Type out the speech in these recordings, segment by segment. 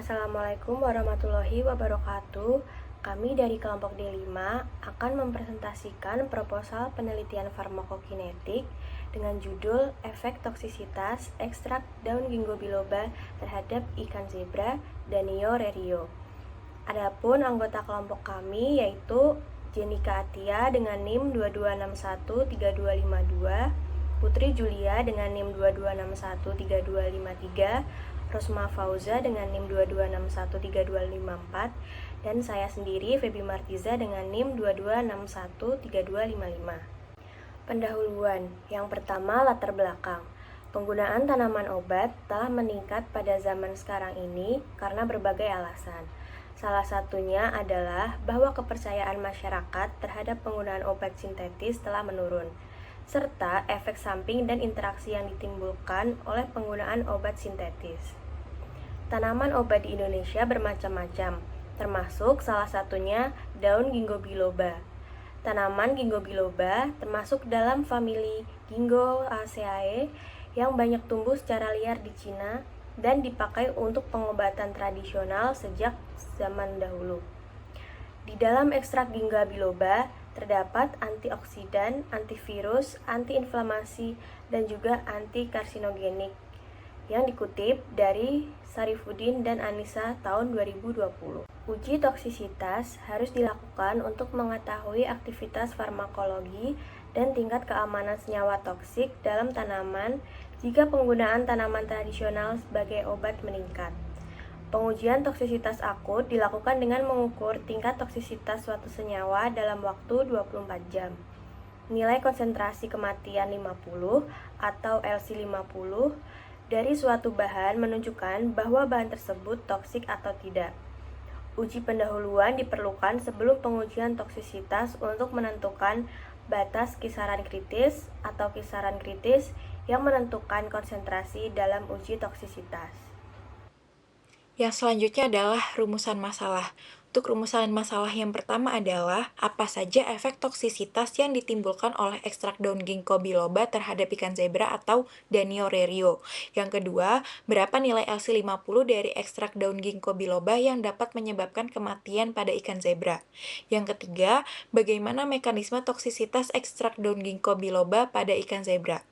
Assalamualaikum warahmatullahi wabarakatuh. Kami dari kelompok D5 akan mempresentasikan proposal penelitian farmakokinetik dengan judul efek toksisitas ekstrak daun ginkgo biloba terhadap ikan zebra Danio rerio. Adapun anggota kelompok kami yaitu Jenika Atia dengan NIM 22613252, Putri Julia dengan NIM 22613253, Rosma Fauza dengan NIM 22613254, dan saya sendiri Febi Martiza dengan NIM 22613255. Pendahuluan. Yang pertama, latar belakang. Penggunaan tanaman obat telah meningkat pada zaman sekarang ini karena berbagai alasan. Salah satunya adalah bahwa kepercayaan masyarakat terhadap penggunaan obat sintetis telah menurun, serta efek samping dan interaksi yang ditimbulkan oleh penggunaan obat sintetis. Tanaman obat di Indonesia bermacam-macam, termasuk salah satunya daun ginkgo biloba. Tanaman ginkgo biloba termasuk dalam famili Ginkgoaceae yang banyak tumbuh secara liar di Cina dan dipakai untuk pengobatan tradisional sejak zaman dahulu. Di dalam ekstrak ginkgo biloba terdapat antioksidan, antivirus, antiinflamasi, dan juga anti-karsinogenik yang dikutip dari Sarifudin dan Anissa tahun 2020. Uji toksisitas harus dilakukan untuk mengetahui aktivitas farmakologi dan tingkat keamanan senyawa toksik dalam tanaman jika penggunaan tanaman tradisional sebagai obat meningkat. Pengujian toksisitas akut dilakukan dengan mengukur tingkat toksisitas suatu senyawa dalam waktu 24 jam. Nilai konsentrasi kematian 50 atau LC50 dari suatu bahan menunjukkan bahwa bahan tersebut toksik atau tidak. Uji pendahuluan diperlukan sebelum pengujian toksisitas untuk menentukan batas kisaran kritis atau kisaran kritis yang menentukan konsentrasi dalam uji toksisitas. Yang selanjutnya adalah rumusan masalah. Untuk rumusan masalah yang pertama adalah apa saja efek toksisitas yang ditimbulkan oleh ekstrak daun ginkgo biloba terhadap ikan zebra atau Danio rerio. Yang kedua, berapa nilai LC50 dari ekstrak daun ginkgo biloba yang dapat menyebabkan kematian pada ikan zebra. Yang ketiga, bagaimana mekanisme toksisitas ekstrak daun ginkgo biloba pada ikan zebra.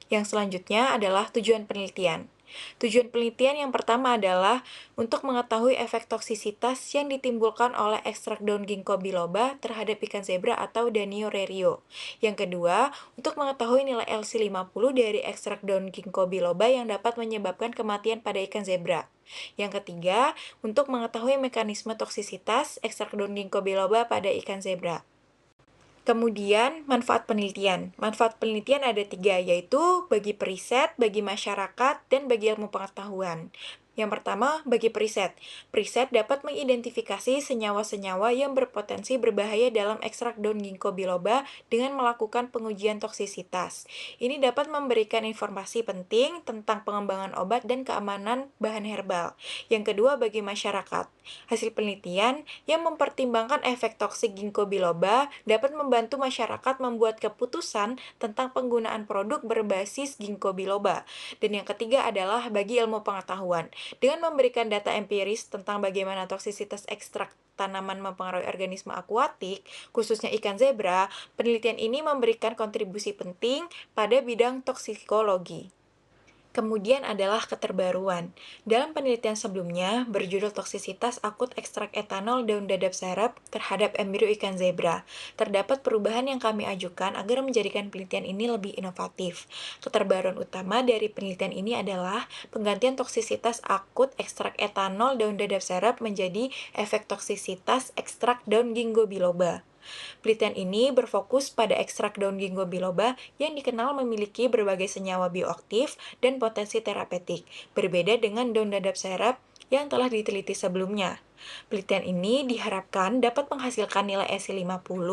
Yang selanjutnya adalah tujuan penelitian. Tujuan penelitian yang pertama adalah untuk mengetahui efek toksisitas yang ditimbulkan oleh ekstrak daun ginkgo biloba terhadap ikan zebra atau Danio rerio. Yang kedua, untuk mengetahui nilai LC50 dari ekstrak daun ginkgo biloba yang dapat menyebabkan kematian pada ikan zebra. Yang ketiga, untuk mengetahui mekanisme toksisitas ekstrak daun ginkgo biloba pada ikan zebra. Kemudian, manfaat penelitian. Manfaat penelitian ada 3, yaitu bagi periset, bagi masyarakat, dan bagi ilmu pengetahuan. Yang pertama, bagi periset. Periset dapat mengidentifikasi senyawa-senyawa yang berpotensi berbahaya dalam ekstrak daun ginkgo biloba dengan melakukan pengujian toksisitas. Ini dapat memberikan informasi penting tentang pengembangan obat dan keamanan bahan herbal. Yang kedua, bagi masyarakat. Hasil penelitian yang mempertimbangkan efek toksik ginkgo biloba dapat membantu masyarakat membuat keputusan tentang penggunaan produk berbasis ginkgo biloba. Dan yang ketiga adalah bagi ilmu pengetahuan. Dengan memberikan data empiris tentang bagaimana toksisitas ekstrak tanaman mempengaruhi organisme akuatik, khususnya ikan zebra, penelitian ini memberikan kontribusi penting pada bidang toksikologi. Kemudian adalah keterbaruan. Dalam penelitian sebelumnya, berjudul toksisitas akut ekstrak etanol daun dadap serap terhadap embrio ikan zebra, terdapat perubahan yang kami ajukan agar menjadikan penelitian ini lebih inovatif. Keterbaruan utama dari penelitian ini adalah penggantian toksisitas akut ekstrak etanol daun dadap serap menjadi efek toksisitas ekstrak daun ginkgo biloba. Penelitian ini berfokus pada ekstrak daun ginkgo biloba yang dikenal memiliki berbagai senyawa bioaktif dan potensi terapeutik, berbeda dengan daun dadap serap yang telah diteliti sebelumnya. Penelitian ini diharapkan dapat menghasilkan nilai SC50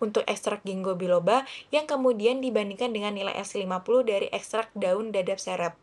untuk ekstrak ginkgo biloba yang kemudian dibandingkan dengan nilai SC50 dari ekstrak daun dadap serap.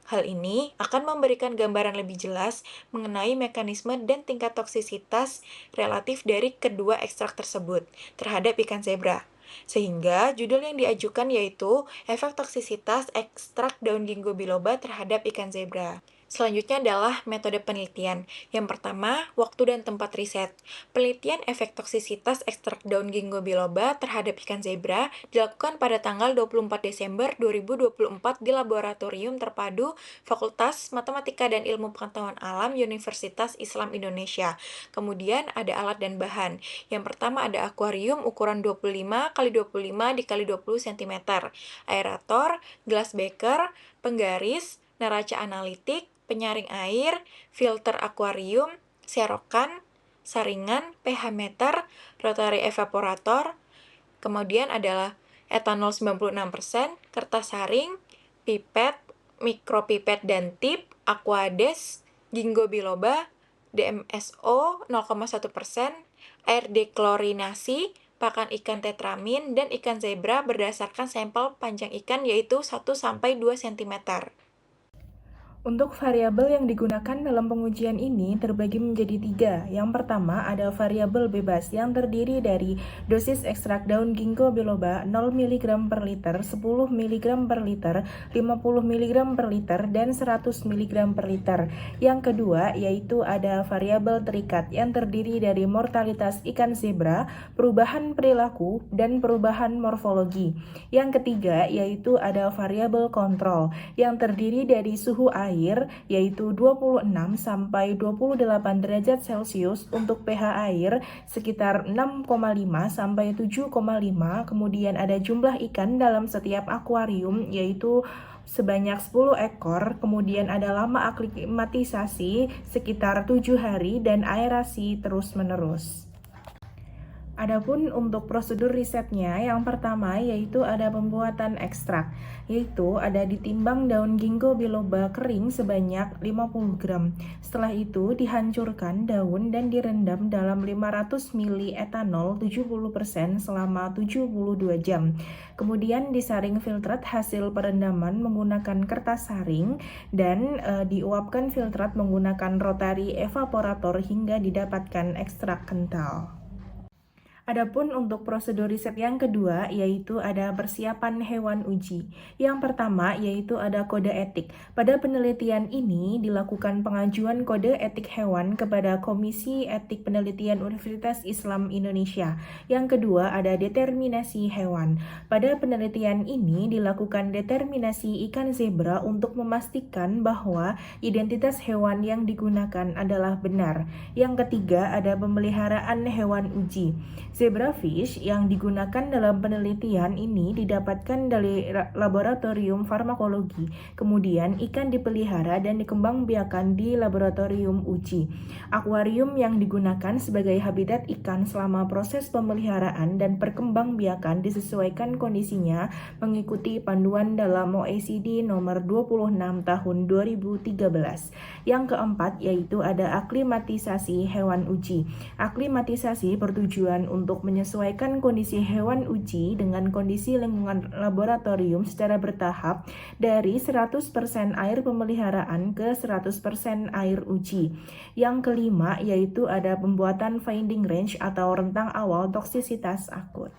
Hal ini akan memberikan gambaran lebih jelas mengenai mekanisme dan tingkat toksisitas relatif dari kedua ekstrak tersebut terhadap ikan zebra. Sehingga judul yang diajukan yaitu efek toksisitas ekstrak daun ginkgo biloba terhadap ikan zebra. Selanjutnya adalah metode penelitian. Yang pertama, waktu dan tempat riset. Penelitian efek toksisitas ekstrak daun ginkgo biloba terhadap ikan zebra dilakukan pada tanggal 24 Desember 2024 di Laboratorium Terpadu Fakultas Matematika dan Ilmu Pengetahuan Alam Universitas Islam Indonesia. Kemudian ada alat dan bahan. Yang pertama ada akuarium ukuran 25 x 25 x 20 cm, aerator, gelas beker, penggaris, neraca analitik, penyaring air, filter akuarium, serokan, saringan, pH meter, rotary evaporator, kemudian adalah etanol 96%, kertas saring, pipet, mikropipet dan tip, aquades, ginkgo biloba, DMSO 0,1%, air deklorinasi, pakan ikan tetramin, dan ikan zebra berdasarkan sampel panjang ikan yaitu 1-2 cm. Untuk variabel yang digunakan dalam pengujian ini terbagi menjadi 3. Yang pertama ada variabel bebas yang terdiri dari dosis ekstrak daun ginkgo biloba 0 mg per liter, 10 mg per liter, 50 mg per liter, dan 100 mg per liter. Yang kedua yaitu ada variabel terikat yang terdiri dari mortalitas ikan zebra, perubahan perilaku, dan perubahan morfologi. Yang ketiga yaitu ada variabel kontrol yang terdiri dari suhu air yaitu 26 sampai 28 derajat Celcius untuk pH air sekitar 6,5 sampai 7,5, kemudian ada jumlah ikan dalam setiap akuarium yaitu sebanyak 10 ekor, kemudian ada lama aklimatisasi sekitar 7 hari dan aerasi terus-menerus. Adapun untuk prosedur risetnya, yang pertama yaitu ada pembuatan ekstrak, yaitu ada ditimbang daun ginkgo biloba kering sebanyak 50 gram. Setelah itu dihancurkan daun dan direndam dalam 500 ml etanol 70% selama 72 jam. Kemudian disaring filtrat hasil perendaman menggunakan kertas saring dan diuapkan filtrat menggunakan rotary evaporator hingga didapatkan ekstrak kental. Adapun untuk prosedur riset yang kedua yaitu ada persiapan hewan uji. Yang pertama yaitu ada kode etik. Pada penelitian ini dilakukan pengajuan kode etik hewan kepada Komisi Etik Penelitian Universitas Islam Indonesia. Yang kedua ada determinasi hewan. Pada penelitian ini dilakukan determinasi ikan zebra untuk memastikan bahwa identitas hewan yang digunakan adalah benar. Yang ketiga ada pemeliharaan hewan uji. Zebrafish yang digunakan dalam penelitian ini didapatkan dari laboratorium farmakologi. Kemudian ikan dipelihara dan dikembangbiakan di laboratorium uji. Akuarium yang digunakan sebagai habitat ikan selama proses pemeliharaan dan perkembangbiakan disesuaikan kondisinya mengikuti panduan dalam OECD nomor 26 tahun 2013. Yang keempat yaitu ada aklimatisasi hewan uji. Aklimatisasi bertujuan untuk menyesuaikan kondisi hewan uji dengan kondisi lingkungan laboratorium secara bertahap dari 100% air pemeliharaan ke 100% air uji. Yang kelima yaitu ada pembuatan finding range atau rentang awal toksisitas akut.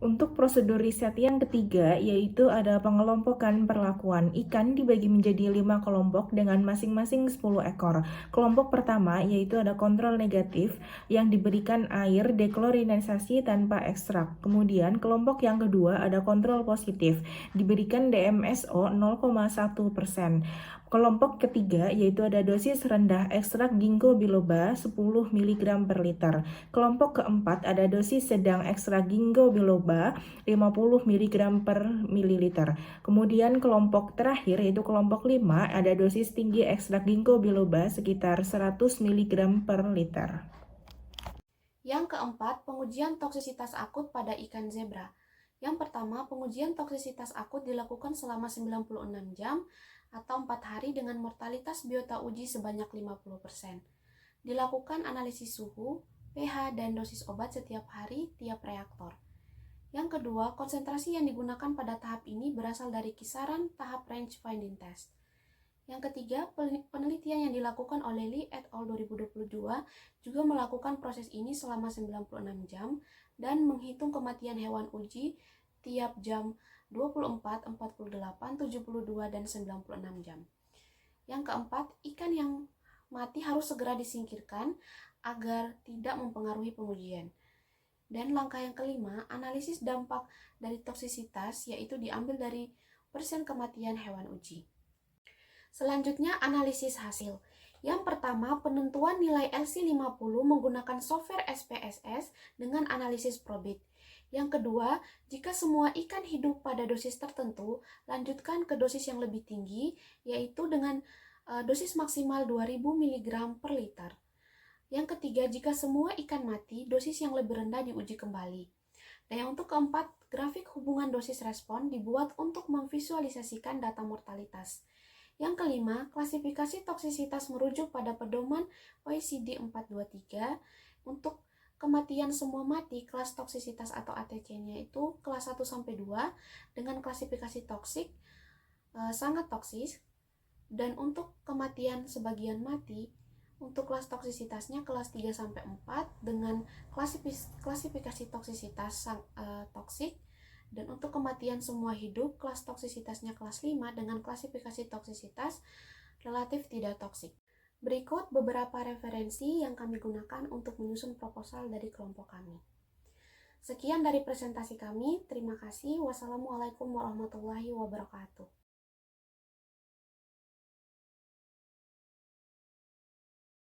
Untuk prosedur riset yang ketiga yaitu ada pengelompokan perlakuan. Ikan dibagi menjadi 5 kelompok dengan masing-masing 10 ekor. Kelompok pertama yaitu ada kontrol negatif yang diberikan air deklorinisasi tanpa ekstrak. Kemudian kelompok yang kedua ada kontrol positif diberikan DMSO 0,1%. Kelompok ketiga yaitu ada dosis rendah ekstrak ginkgo biloba 10 mg per liter. Kelompok keempat ada dosis sedang ekstrak ginkgo biloba 50 mg per mililiter. Kemudian kelompok terakhir yaitu kelompok 5 ada dosis tinggi ekstrak ginkgo biloba sekitar 100 mg per liter. Yang keempat, pengujian toksisitas akut pada ikan zebra. Yang pertama, pengujian toksisitas akut dilakukan selama 96 jam atau 4 hari dengan mortalitas biota uji sebanyak 50%. Dilakukan analisis suhu, pH, dan dosis obat setiap hari tiap reaktor. Yang kedua, konsentrasi yang digunakan pada tahap ini berasal dari kisaran tahap range finding test. Yang ketiga, penelitian yang dilakukan oleh Lee et al. 2022 juga melakukan proses ini selama 96 jam dan menghitung kematian hewan uji tiap jam 24, 48, 72, dan 96 jam. Yang keempat, ikan yang mati harus segera disingkirkan agar tidak mempengaruhi pengujian. Dan langkah yang kelima, analisis dampak dari toksisitas, yaitu diambil dari persen kematian hewan uji. Selanjutnya, analisis hasil. Yang pertama, penentuan nilai LC50 menggunakan software SPSS dengan analisis probit. Yang kedua, jika semua ikan hidup pada dosis tertentu, lanjutkan ke dosis yang lebih tinggi, yaitu dengan dosis maksimal 2000 mg per liter. Yang ketiga, jika semua ikan mati, dosis yang lebih rendah diuji kembali. Dan yang untuk keempat, grafik hubungan dosis respon dibuat untuk memvisualisasikan data mortalitas. Yang kelima, klasifikasi toksisitas merujuk pada pedoman OECD 423 untuk kematian semua mati, kelas toksisitas atau ATC-nya itu kelas 1-2 dengan klasifikasi toksik, sangat toksis, dan untuk kematian sebagian mati, untuk kelas toksisitasnya kelas 3-4 dengan klasifikasi toksisitas toksik, dan untuk kematian semua hidup, kelas toksisitasnya kelas 5 dengan klasifikasi toksisitas relatif tidak toksik. Berikut beberapa referensi yang kami gunakan untuk menyusun proposal dari kelompok kami. Sekian dari presentasi kami, terima kasih. Wassalamualaikum warahmatullahi wabarakatuh.